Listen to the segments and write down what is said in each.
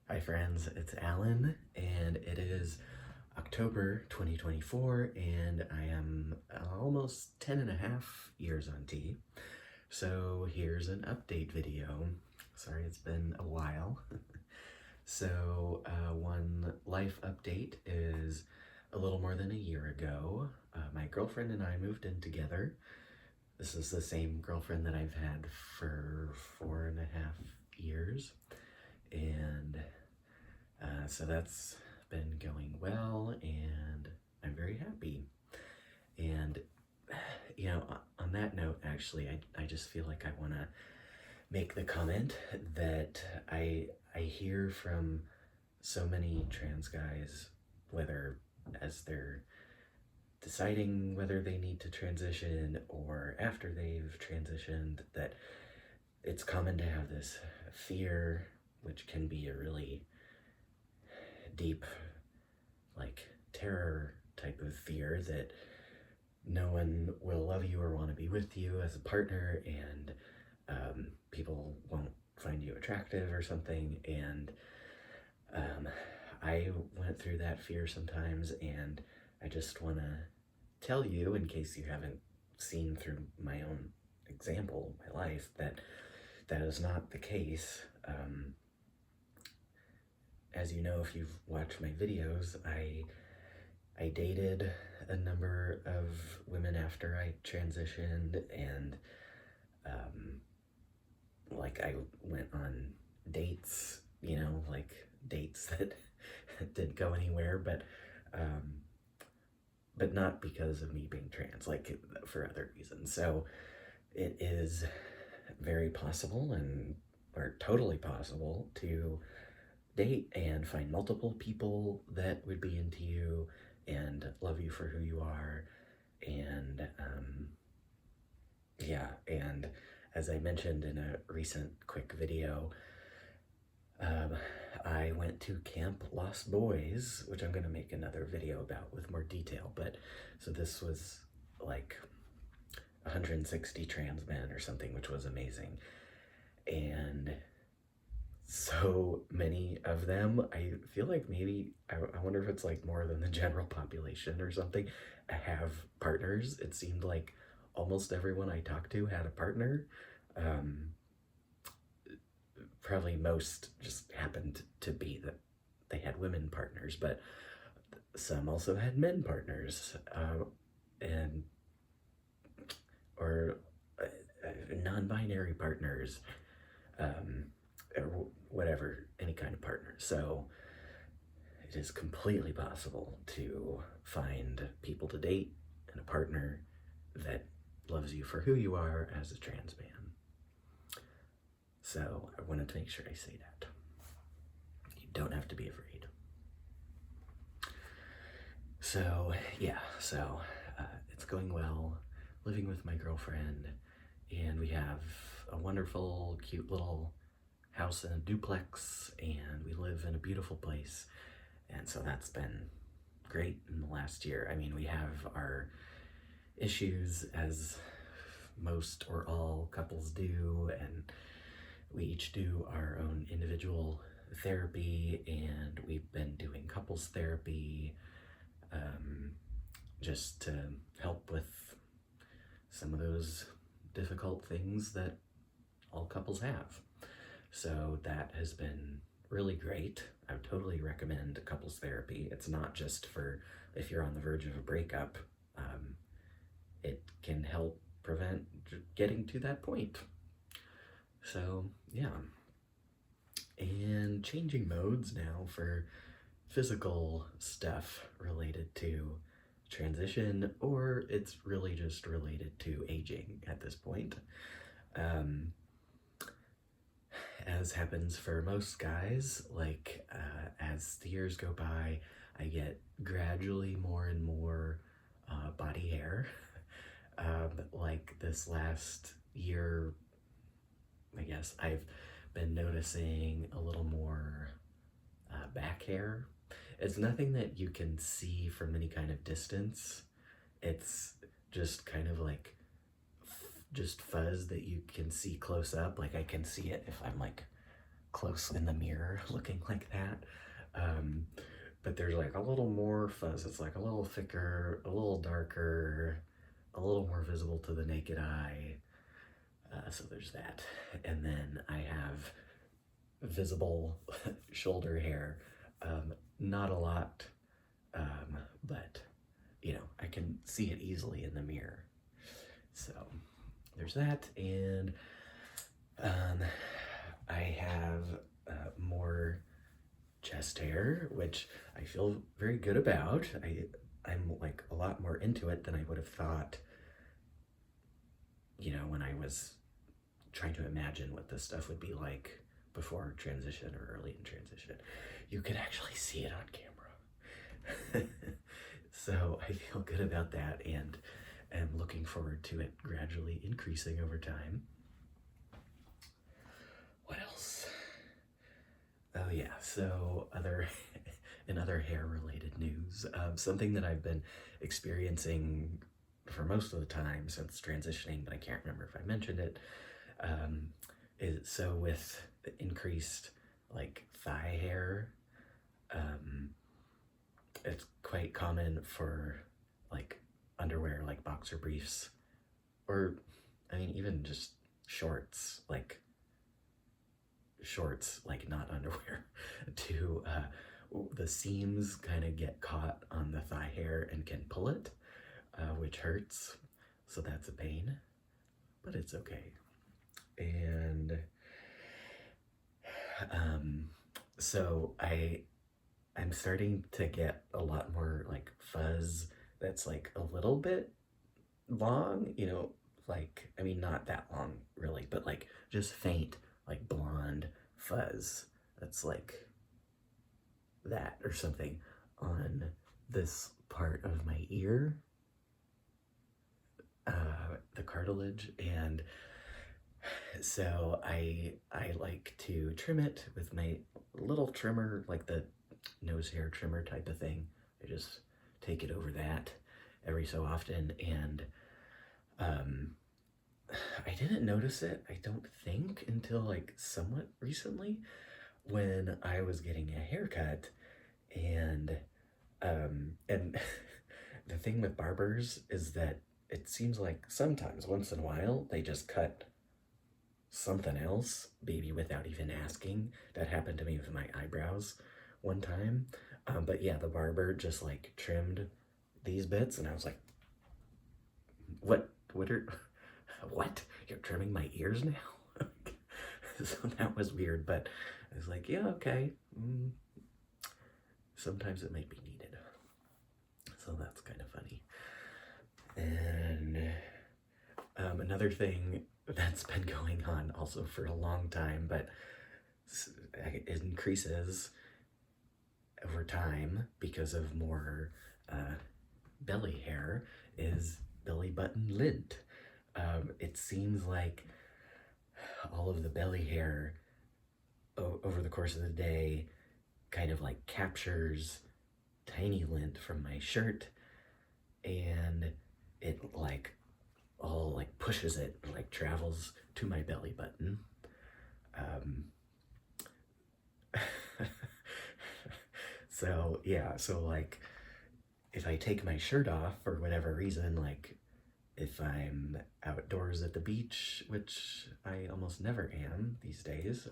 Hi friends, it's Alan, and it is October 2024, and I am almost 10 and a half years on T. So here's an update video. Sorry, it's been a while. One life update is a little more than a year ago. My girlfriend and I moved in together. This is the same girlfriend that I've had for 4.5 years, and so that's been going well, and I'm very happy. And, on that note, actually, I just feel like I want to make the comment that I hear from so many trans guys, whether as they're deciding whether they need to transition or after they've transitioned, that it's common to have this fear, which can be a really deep, like, terror type of fear that no one will love you or want to be with you as a partner, and people won't find you attractive or something. And I went through that fear sometimes, and I just want to tell you, in case you haven't seen through my own example, my life, that that is not the case. As you know, if you've watched my videos, I dated a number of women after I transitioned, and I went on dates, like dates that didn't go anywhere, but not because of me being trans, like for other reasons. So it is very possible, or totally possible, to date and find multiple people that would be into you and love you for who you are. And and as I mentioned in a recent quick video, I went to Camp Lost Boys, which I'm going to make another video about with more detail. But so this was like 160 trans men or something, which was amazing. And so many of them, I feel like maybe, I wonder if it's like more than the general population or something, have partners. It seemed like almost everyone I talked to had a partner. Probably most just happened to be that they had women partners, but some also had men partners, and or non-binary partners, or whatever, any kind of partner. So it is completely possible to find people to date and a partner that loves you for who you are as a trans man. So I wanted to make sure I say that. You don't have to be afraid. So yeah, it's going well, living with my girlfriend, and we have a wonderful, cute little house in a duplex, and we live in a beautiful place. And so that's been great in the last year. I mean, we have our issues, as most or all couples do, and we each do our own individual therapy, and we've been doing couples therapy, just to help with some of those difficult things that all couples have. So that has been really great. I would totally recommend couples therapy. It's not just for if you're on the verge of a breakup. It can help prevent getting to that point. So yeah. And changing modes now for physical stuff related to transition, or it's really just related to aging at this point. As happens for most guys, as the years go by, I get gradually more and more body hair. Like this last year, I guess I've been noticing a little more back hair. It's nothing that you can see from any kind of distance. It's just kind of like just fuzz that you can see close up. Like I can see it if I'm like close in the mirror looking like that. But there's like a little more fuzz. It's like a little thicker, a little darker, a little more visible to the naked eye. So there's that. And then I have visible shoulder hair. Not a lot, but you know, I can see it easily in the mirror. So there's that. And I have more chest hair, which I feel very good about. I'm like a lot more into it than I would have thought, you know, when I was trying to imagine what this stuff would be like before transition or early in transition. You could actually see it on camera. So I feel good about that and am looking forward to it gradually increasing over time. What else? Oh yeah, so in other hair-related news, something that I've been experiencing for most of the time since transitioning, but I can't remember if I mentioned it, is so with the increased like thigh hair, it's quite common for like underwear, like boxer briefs, or I mean even just shorts, like not underwear, to the seams kind of get caught on the thigh hair and can pull it, which hurts. So that's a pain, but it's okay. And so I'm starting to get a lot more like fuzz that's like a little bit long, you know, like, I mean, not that long really, but like just faint, like blonde fuzz that's like that or something on this part of my ear, the cartilage. And so I like to trim it with my little trimmer, like the nose hair trimmer type of thing. I just take it over that every so often. And I didn't notice it, I don't think, until like somewhat recently when I was getting a haircut. And the thing with barbers is that it seems like sometimes, once in a while, they just cut something else, maybe without even asking. That happened to me with my eyebrows one time. But yeah, the barber just like trimmed these bits, and I was like, what you're trimming my ears now? So that was weird, but I was like, yeah, okay. Sometimes it might be needed. So that's kind of funny. And another thing that's been going on also for a long time, but it increases over time because of more belly hair, is belly button lint. It seems like all of the belly hair over the course of the day kind of like captures tiny lint from my shirt, and it like all like pushes it, like travels to my belly button. So yeah, so like if I take my shirt off for whatever reason, like if I'm outdoors at the beach, which I almost never am these days,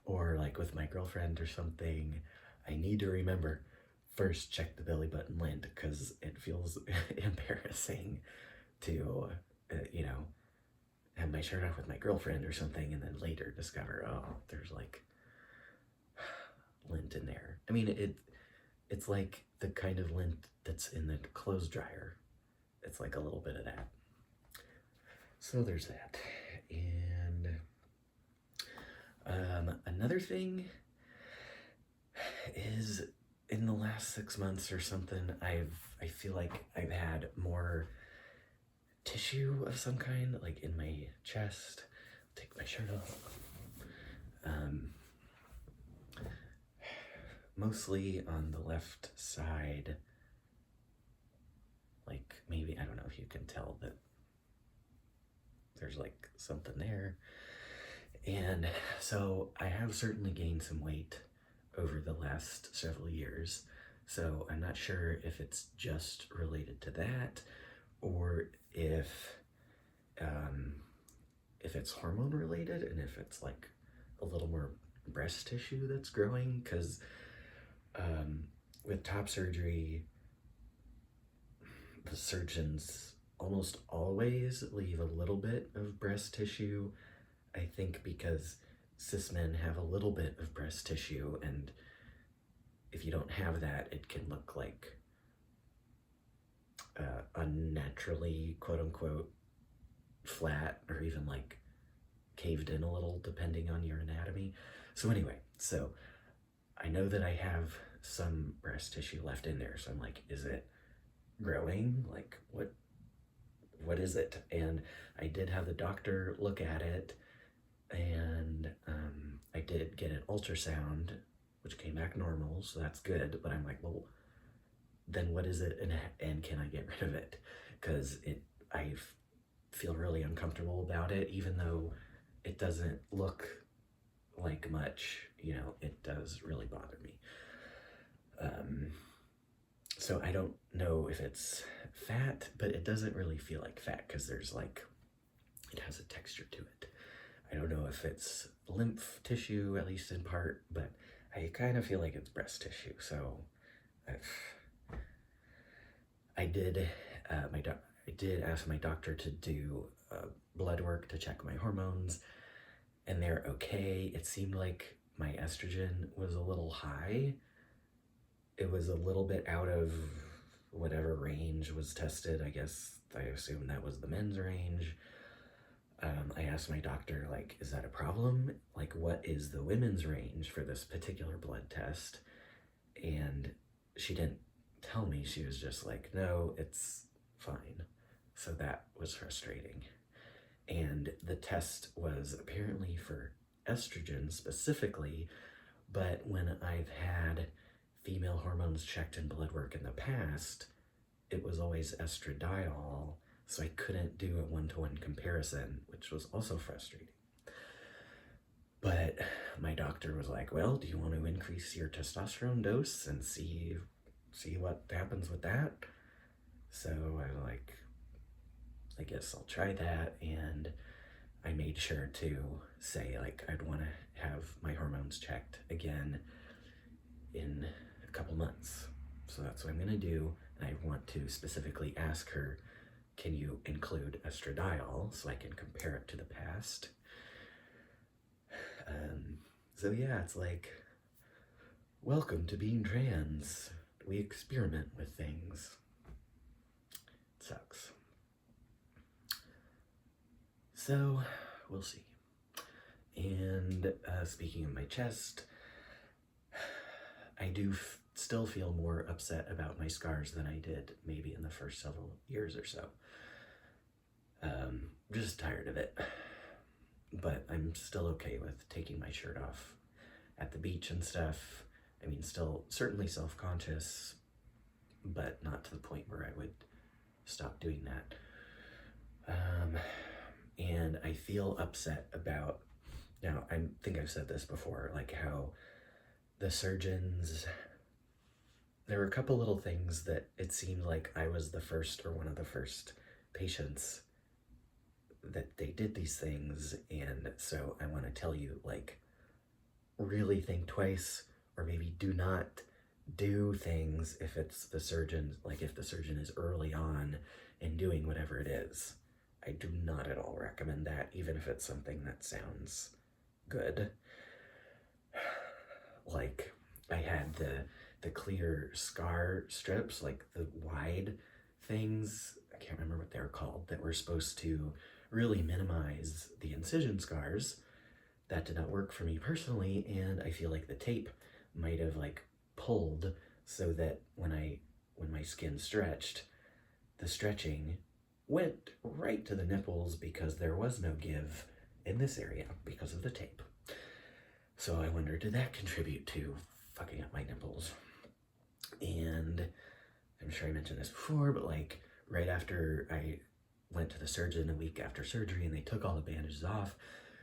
or like with my girlfriend or something, I need to remember first check the belly button lint, because it feels embarrassing to, you know, have my shirt off with my girlfriend or something and then later discover, oh, there's like lint in there. I mean, it's like the kind of lint that's in the clothes dryer. It's like a little bit of that. So there's that. And another thing is, in the last 6 months or something, I feel like I've had more tissue of some kind, like in my chest. Take my shirt off. Mostly on the left side. Like maybe, I don't know if you can tell that there's like something there. And so I have certainly gained some weight over the last several years. So I'm not sure if it's just related to that or um, if it's hormone related and if it's like a little more breast tissue that's growing. Because with top surgery, the surgeons almost always leave a little bit of breast tissue. I think because cis men have a little bit of breast tissue, and if you don't have that, it can look like unnaturally, quote unquote, flat or even like caved in a little, depending on your anatomy. So, anyway, so I know that I have some breast tissue left in there. So I'm like, is it growing? Like, what is it? And I did have the doctor look at it, and I did get an ultrasound, which came back normal, so that's good. But I'm like, well, then what is it, and can I get rid of it? Because I feel really uncomfortable about it, even though it doesn't look like much. It does really bother me. So I don't know if it's fat, but it doesn't really feel like fat because it has a texture to it. I don't know if it's lymph tissue, at least in part, but I kind of feel like it's breast tissue. So I did ask my doctor to do blood work to check my hormones, and they're okay. It seemed like my estrogen was a little high. It was a little bit out of whatever range was tested. I guess I assume that was the men's range. I asked my doctor, like, is that a problem? Like, what is the women's range for this particular blood test? And she didn't tell me. She was just like, no, it's fine. So that was frustrating. And the test was apparently for estrogen specifically, but when I've had female hormones checked in blood work in the past, it was always estradiol, so I couldn't do a one-to-one comparison, which was also frustrating. But my doctor was like, well, do you want to increase your testosterone dose and see what happens with that? So I was like, I guess I'll try that. And I made sure to say, like, I'd want to have my hormones checked again in a couple months. So that's what I'm going to do. And I want to specifically ask her, can you include estradiol so I can compare it to the past? So yeah, it's like, welcome to being trans. We experiment with things. It sucks. So, we'll see. And speaking of my chest, I do still feel more upset about my scars than I did maybe in the first several years or so. I'm just tired of it. But I'm still okay with taking my shirt off at the beach and stuff. I mean, still certainly self-conscious, but not to the point where I would stop doing that. And I feel upset about, now I think I've said this before, like how the surgeons, there were a couple little things that it seemed like I was the first or one of the first patients that they did these things. And so I want to tell you, like, really think twice, or maybe do not do things if it's the surgeon, like if the surgeon is early on in doing whatever it is. I do not at all recommend that, even if it's something that sounds good. Like, I had the clear scar strips, like the wide things, I can't remember what they're called, that were supposed to really minimize the incision scars. That did not work for me personally, and I feel like the tape might have like pulled so that when my skin stretched, the stretching went right to the nipples because there was no give in this area because of the tape. So I wonder, did that contribute to fucking up my nipples? And I'm sure I mentioned this before, but like right after I went to the surgeon a week after surgery and they took all the bandages off,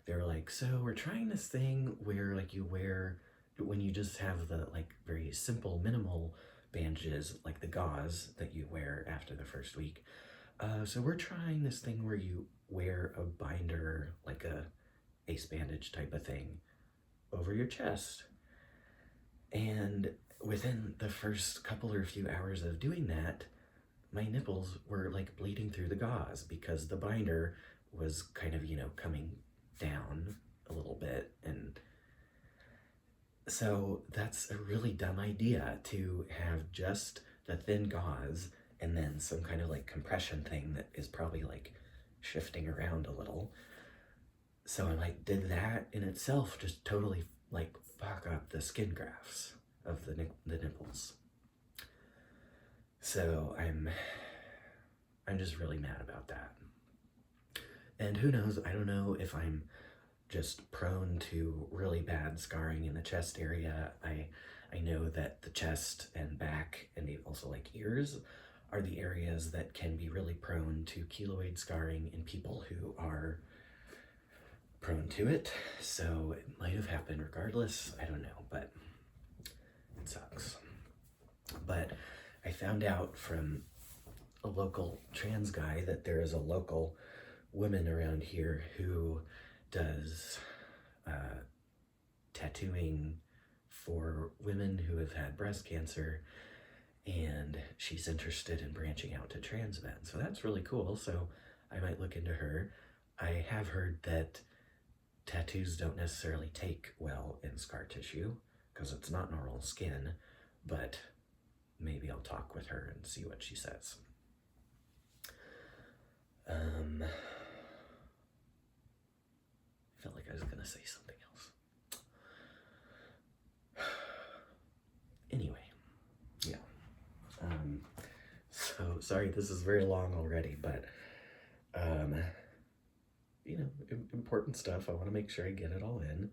they were like, so we're trying this thing where like you wear, when you just have the like very simple minimal bandages like the gauze that you wear after the first week. So we're trying this thing where you wear a binder, like a ace bandage type of thing, over your chest. And within the first couple or few hours of doing that, my nipples were like bleeding through the gauze because the binder was kind of, coming down a little bit. And so that's a really dumb idea to have just the thin gauze and then some kind of like compression thing that is probably like shifting around a little. So I like did that in itself just totally like fuck up the skin grafts of the nipples. So I'm just really mad about that. And who knows, I don't know if I'm just prone to really bad scarring in the chest area. I know that the chest and back and also like ears are the areas that can be really prone to keloid scarring in people who are prone to it. So it might have happened regardless. I don't know, but it sucks. But I found out from a local trans guy that there is a local woman around here who does tattooing for women who have had breast cancer, and she's interested in branching out to trans men. So that's really cool. So I might look into her. I have heard that tattoos don't necessarily take well in scar tissue because it's not normal skin, but maybe I'll talk with her and see what she says. I felt like I was gonna say something else. Anyway, yeah. So sorry this is very long already, but important stuff. I want to make sure I get it all in.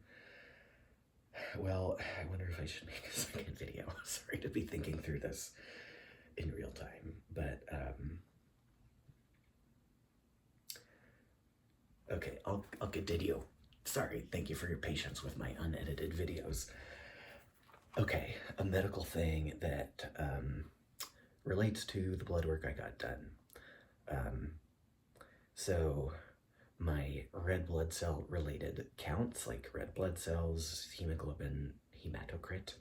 Well, I wonder if I should make a second video. Sorry to be thinking through this in real time, but okay, I'll continue. Sorry, thank you for your patience with my unedited videos. Okay, a medical thing that relates to the blood work I got done. So my red blood cell related counts, like red blood cells, hemoglobin, hematocrit,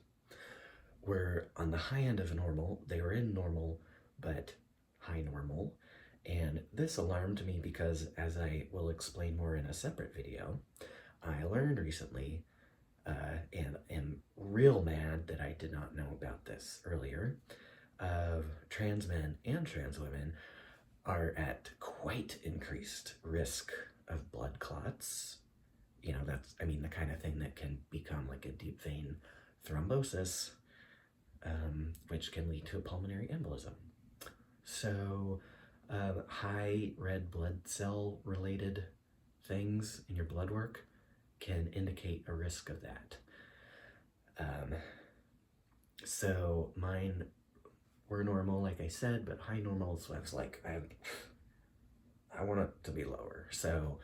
were on the high end of normal. They were in normal, but high normal. And this alarmed me because, as I will explain more in a separate video, I learned recently, and am real mad that I did not know about this earlier, trans men and trans women are at quite increased risk of blood clots. That's, the kind of thing that can become like a deep vein thrombosis, which can lead to a pulmonary embolism. So high red blood cell related things in your blood work can indicate a risk of that. So mine were normal, like I said, but high normal, so I was like, I want it to be lower. So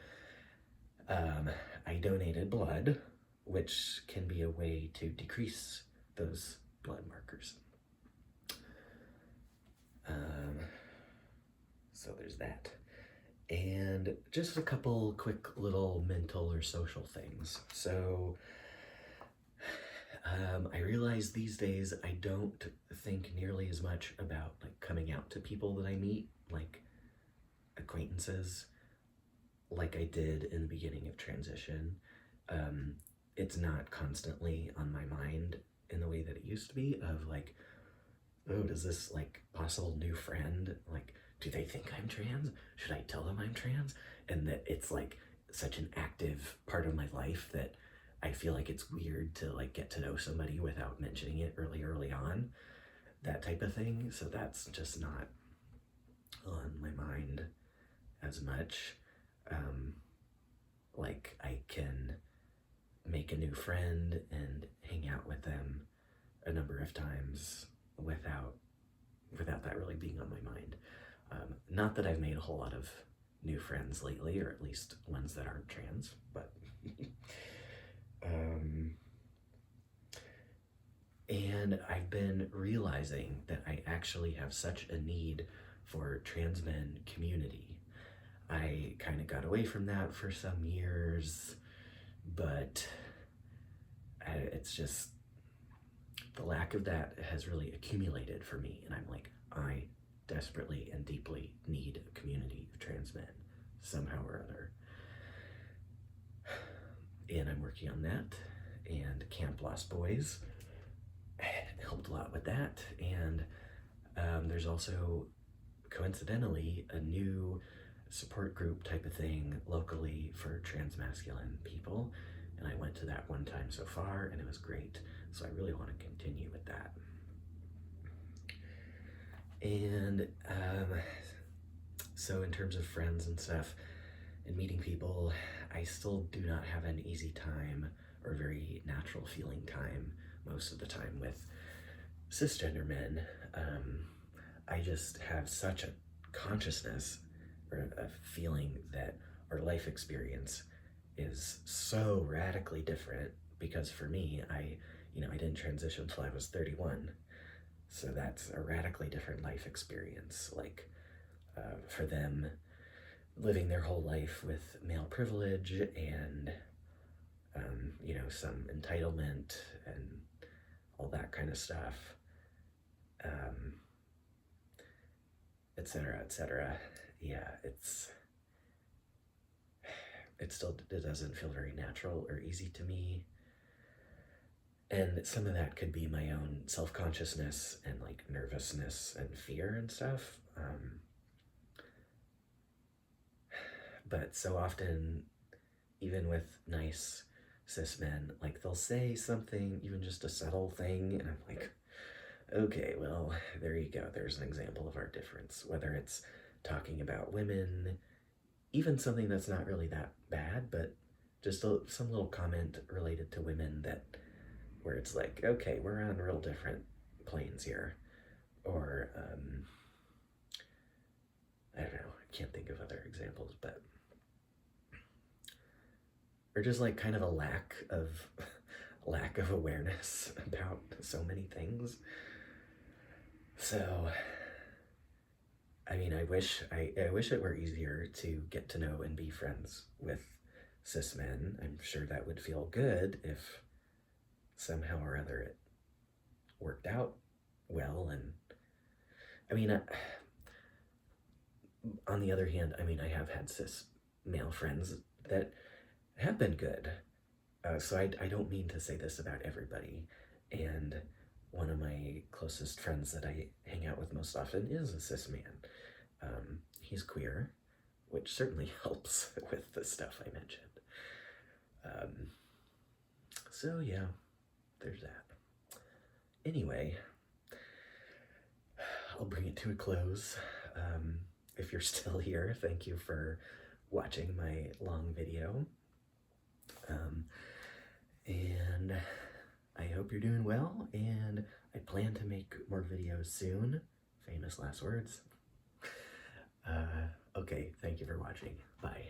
I donated blood, which can be a way to decrease those blood markers. So there's that. And just a couple quick little mental or social things. So I realize these days I don't think nearly as much about like coming out to people that I meet, like acquaintances, like I did in the beginning of transition. It's not constantly on my mind in the way that it used to be, of like, oh, does this like possible new friend, like, do they think I'm trans? Should I tell them I'm trans? And that it's like such an active part of my life that I feel like it's weird to like get to know somebody without mentioning it early on, that type of thing. So that's just not on my mind as much. Like I can make a new friend and hang out with them a number of times without that really being on my mind. Not that I've made a whole lot of new friends lately, or at least ones that aren't trans, but um, and I've been realizing that I actually have such a need for trans men community. I kind of got away from that for some years, but it's just the lack of that has really accumulated for me. And I'm like, I desperately and deeply need a community of trans men somehow or other. And I'm working on that. And Camp Lost Boys helped a lot with that. And there's also, coincidentally, a new support group type of thing locally for trans masculine people. And I went to that one time so far, and it was great. So I really want to continue with that. And so in terms of friends and stuff and meeting people, I still do not have an easy time or very natural feeling time most of the time with cisgender men. I just have such a consciousness or a feeling that our life experience is so radically different, because for me, I didn't transition until I was 31. So that's a radically different life experience. Like for them, living their whole life with male privilege and, some entitlement and all that kind of stuff, et cetera, et cetera. Yeah, it doesn't feel very natural or easy to me. And some of that could be my own self-consciousness and like nervousness and fear and stuff. But so often, even with nice cis men, like they'll say something, even just a subtle thing, and I'm like, okay, well, there you go. There's an example of our difference. Whether it's talking about women, even something that's not really that bad, but just some little comment related to women where it's like, okay, we're on real different planes here. Or, I don't know, I can't think of other examples, but, or just like kind of a lack of awareness about so many things. So, I mean, I wish it were easier to get to know and be friends with cis men. I'm sure that would feel good if somehow or other it worked out well. And I mean, on the other hand, I mean, I have had cis male friends that have been good. So I don't mean to say this about everybody. And one of my closest friends that I hang out with most often is a cis man. He's queer, which certainly helps with the stuff I mentioned. So yeah, there's that. Anyway, I'll bring it to a close. If you're still here, thank you for watching my long video. And I hope you're doing well, and I plan to make more videos soon. Famous last words. Okay, thank you for watching. Bye.